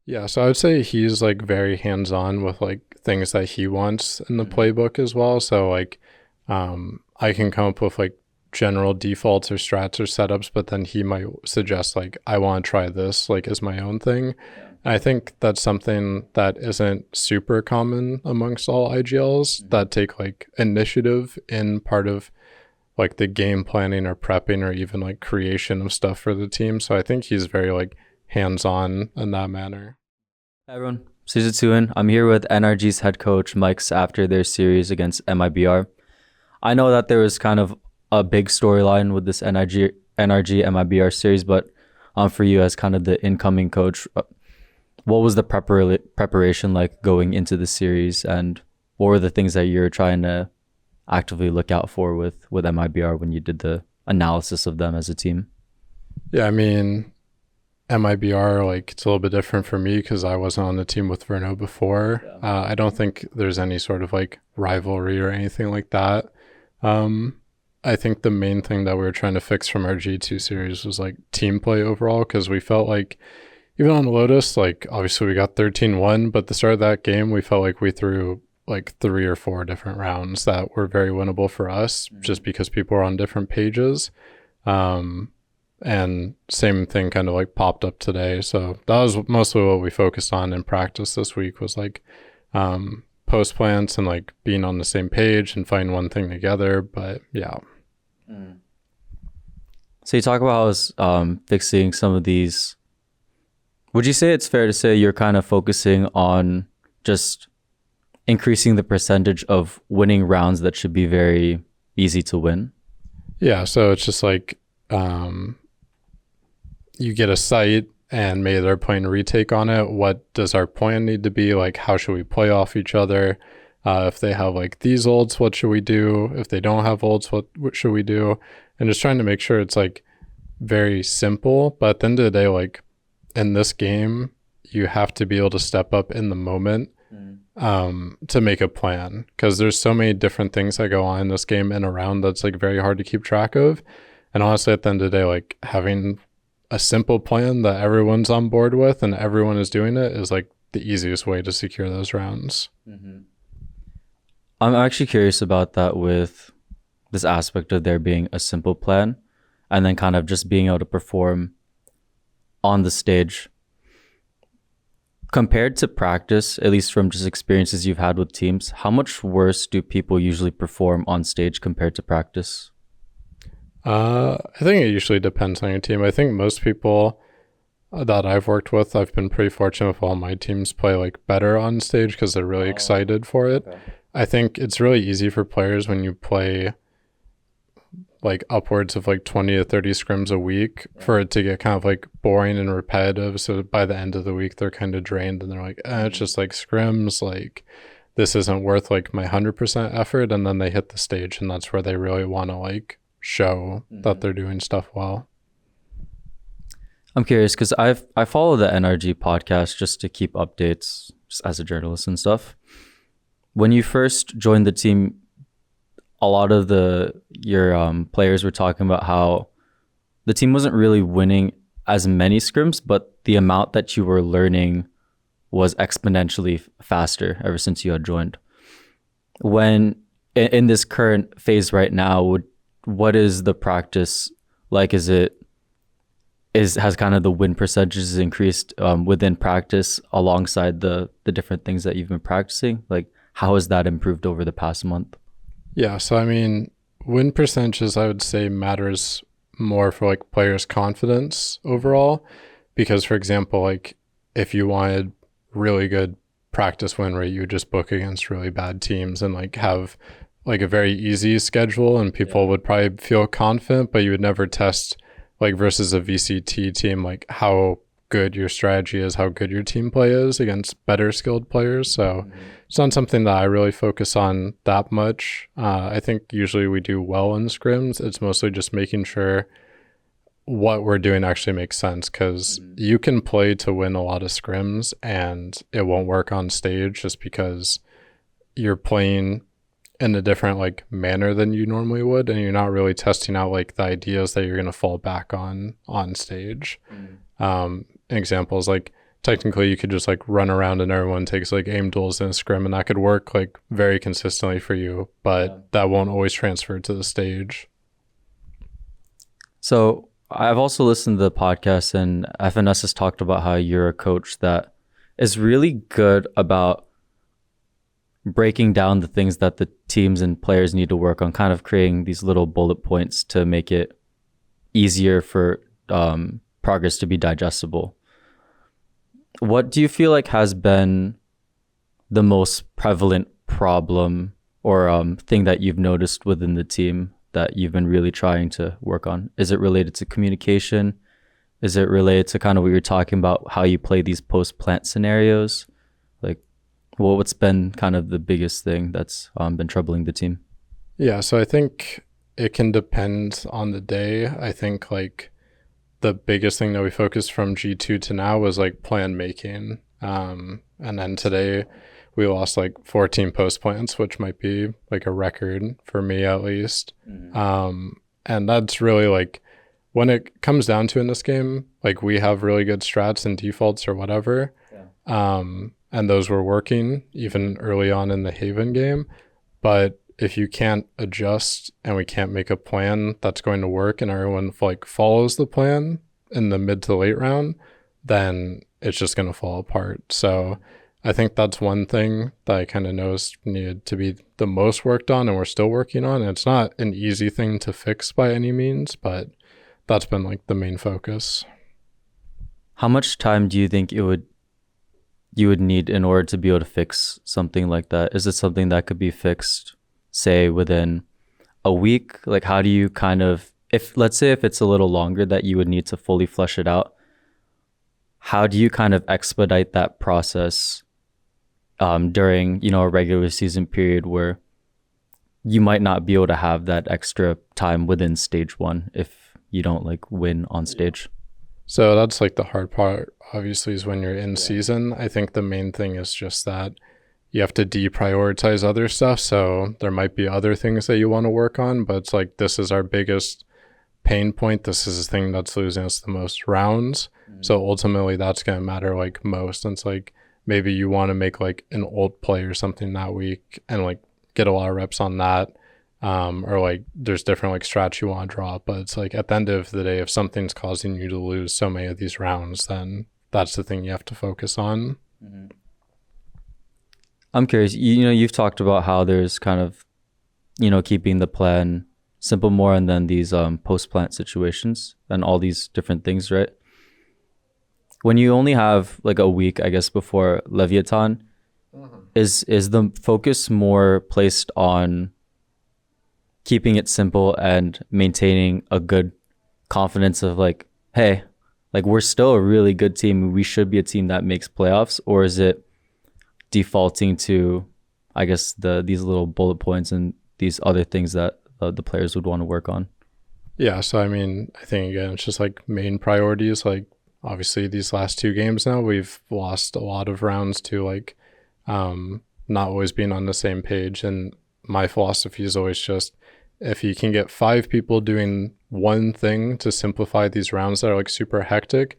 Yeah, so I would say he's like very hands-on with like things that he wants in the Mm-hmm. playbook as well. So like I can come up with like general defaults or strats or setups, but then he might suggest like I want to try this like as my own thing. Yeah. And I think that's something that isn't super common amongst all IGLs Mm-hmm. that take like initiative in part of like the game planning or prepping or even like creation of stuff for the team. So I think he's very like hands-on in that manner. Hi everyone, Season 2 in. I'm here with NRG's head coach Mikes after their series against MIBR. I know that there was kind of a big storyline with this NRG MIBR series, but for you as kind of the incoming coach, what was the preparation like going into the series, and what were the things that you're trying to actively look out for with MIBR when you did the analysis of them as a team? Yeah, I mean, MIBR, like, it's a little bit different for me because I wasn't on the team with Verno before. Yeah. I don't think there's any sort of like rivalry or anything like that. Um, I think the main thing that we were trying to fix from our G2 series was like team play overall because we felt like, even on Lotus, like, obviously we got 13-1, but the start of that game, we felt like we threw like 3 or 4 different rounds that were very winnable for us Mm-hmm. just because people were on different pages. Um, and same thing kind of like popped up today. So that was mostly what we focused on in practice this week was like post plants and like being on the same page and find one thing together. But yeah. Mm. So you talk about how I was fixing some of these. Would you say it's fair to say you're kind of focusing on just increasing the percentage of winning rounds that should be very easy to win? Yeah. So it's just like you get a site and maybe they're playing a retake on it. What does our plan need to be? Like, how should we play off each other? If they have like these ults, what should we do? If they don't have ults, what should we do? And just trying to make sure it's like very simple. But at the end of the day, like in this game, you have to be able to step up in the moment to make a plan because there's so many different things that go on in this game and around that's like very hard to keep track of. And honestly, at the end of the day, like having a simple plan that everyone's on board with and everyone is doing it is like the easiest way to secure those rounds. Mm-hmm. I'm actually curious about that with this aspect of there being a simple plan and then kind of just being able to perform on the stage. Compared to practice, at least from just experiences you've had with teams, how much worse do people usually perform on stage compared to practice? I think it usually depends on your team. I think most people that I've worked with, I've been pretty fortunate with all my teams play like better on stage because they're really excited for it. Okay. I think it's really easy for players when you play like upwards of like 20 to 30 scrims a week for it to get kind of like boring and repetitive. So by the end of the week, they're kind of drained and they're like, it's just like scrims. Like this isn't worth like my 100% effort. And then they hit the stage and that's where they really want to like show that they're doing stuff well. I'm curious because I follow the NRG podcast just to keep updates just as a journalist and stuff. When you first joined the team, a lot of your players were talking about how the team wasn't really winning as many scrims, but the amount that you were learning was exponentially faster ever since you had joined. When in this current phase right now, what is the practice like? Has kind of the win percentages increased within practice alongside the different things that you've been practicing? Like, how has that improved over the past month? Yeah. So, I mean, win percentages, I would say, matters more for like players' confidence overall. Because, for example, like if you wanted really good practice win rate, you would just book against really bad teams and like have like a very easy schedule and people would probably feel confident, but you would never test like versus a VCT team, like how good your strategy is, how good your team play is against better skilled players. So it's not something that I really focus on that much. I think usually we do well in scrims. It's mostly just making sure what we're doing actually makes sense because you can play to win a lot of scrims and it won't work on stage just because you're playing in a different like manner than you normally would and you're not really testing out like the ideas that you're going to fall back on stage. Examples like technically you could just like run around and everyone takes like aim duels in a scrim, and that could work like very consistently for you, but that won't always transfer to the stage. So I've also listened to the podcast, and FNS has talked about how you're a coach that is really good about breaking down the things that the teams and players need to work on, kind of creating these little bullet points to make it easier for progress to be digestible. What do you feel like has been the most prevalent problem or thing that you've noticed within the team that you've been really trying to work on? Is it related to communication? Is it related to kind of what you're talking about, how you play these post-plant scenarios? Like, what's been kind of the biggest thing that's been troubling the team? Yeah, so I think it can depend on the day. I think like the biggest thing that we focused from G2 to now was like plan making. And then today we lost like 14 post plants, which might be like a record for me at least. And that's really like when it comes down to in this game, like we have really good strats and defaults or whatever. And those were working even early on in the Haven game. But if you can't adjust and we can't make a plan that's going to work and everyone like follows the plan in the mid to late round, then it's just going to fall apart. So I think that's one thing that I kind of noticed needed to be the most worked on, and we're still working on. And it's not an easy thing to fix by any means, but that's been like the main focus. How much time do you think you would need in order to be able to fix something like that? Is it something that could be fixed, say, within a week? Like, how do you kind of, if let's say if it's a little longer that you would need to fully flesh it out, how do you kind of expedite that process during, you know, a regular season period where you might not be able to have that extra time within stage one if you don't like win on stage? So that's like the hard part, obviously, is when you're in season. I think the main thing is just that you have to deprioritize other stuff. So there might be other things that you want to work on, but it's like, this is our biggest pain point. This is the thing that's losing us the most rounds. So ultimately that's going to matter like most. And it's like, maybe you want to make like an ult play or something that week and like get a lot of reps on that. Or like there's different like strats you want to draw, but it's like at the end of the day, if something's causing you to lose so many of these rounds, then that's the thing you have to focus on. I'm curious, you know, you've talked about how there's kind of, you know, keeping the plan simple more and then these post-plant situations and all these different things, right? When you only have like a week, I guess, before Leviathan, is the focus more placed on keeping it simple and maintaining a good confidence of like, hey, like we're still a really good team, we should be a team that makes playoffs? Or is it defaulting to, I guess, these little bullet points and these other things that the players would want to work on? Yeah, so I mean, I think again, it's just like main priorities. Like obviously these last two games now, we've lost a lot of rounds to like not always being on the same page. And my philosophy is always just, if you can get 5 people doing one thing to simplify these rounds that are like super hectic,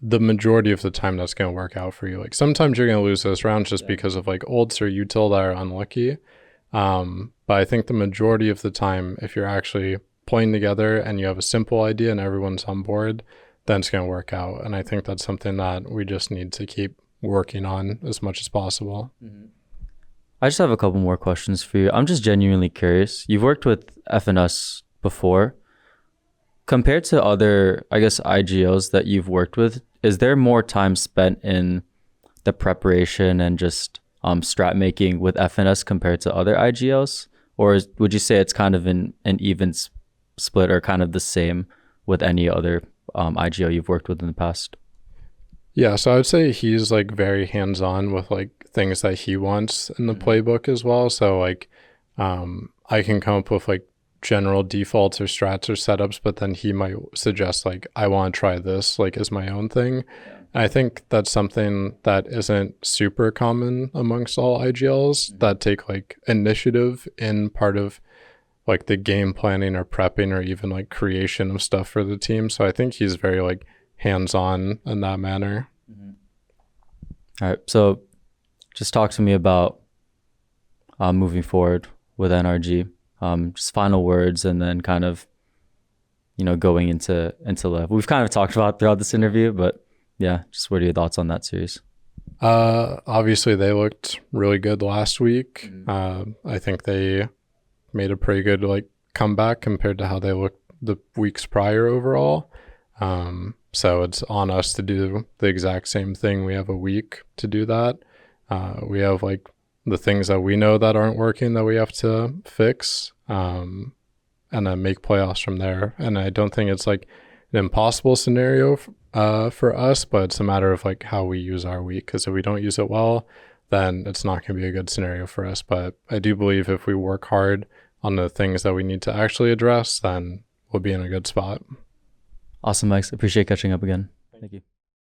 the majority of the time that's going to work out for you. Like sometimes you're going to lose those rounds just because of like ults or util that are unlucky. But I think the majority of the time, if you're actually playing together and you have a simple idea and everyone's on board, then it's going to work out. And I think that's something that we just need to keep working on as much as possible. I just have a couple more questions for you. I'm just genuinely curious. You've worked with FNS before. Compared to other, I guess, IGLs that you've worked with, is there more time spent in the preparation and just strat making with FNS compared to other IGLs? Or would you say it's kind of an even split or kind of the same with any other IGL you've worked with in the past? Yeah, so I would say he's like very hands-on with like things that he wants in the playbook as well. So like I can come up with like general defaults or strats or setups, but then he might suggest like, I want to try this like as my own thing. I think that's something that isn't super common amongst all IGLs that take like initiative in part of like the game planning or prepping or even like creation of stuff for the team. So I think he's very like hands-on in that manner. All right. So just talk to me about moving forward with NRG. Just final words, and then kind of, going into live. We've kind of talked about throughout this interview, but yeah, just what are your thoughts on that series? Obviously they looked really good last week. I think they made a pretty good comeback compared to how they looked the weeks prior overall. So it's on us to do the exact same thing. We have a week to do that. We have the things that we know that aren't working that we have to fix, and then make playoffs from there. And I don't think it's an impossible scenario for us, but it's a matter of how we use our week, because if we don't use it well, then it's not going to be a good scenario for us. But I do believe if we work hard on the things that we need to actually address, then we'll be in a good spot. Awesome, Mikes. Appreciate catching up again. Thank you.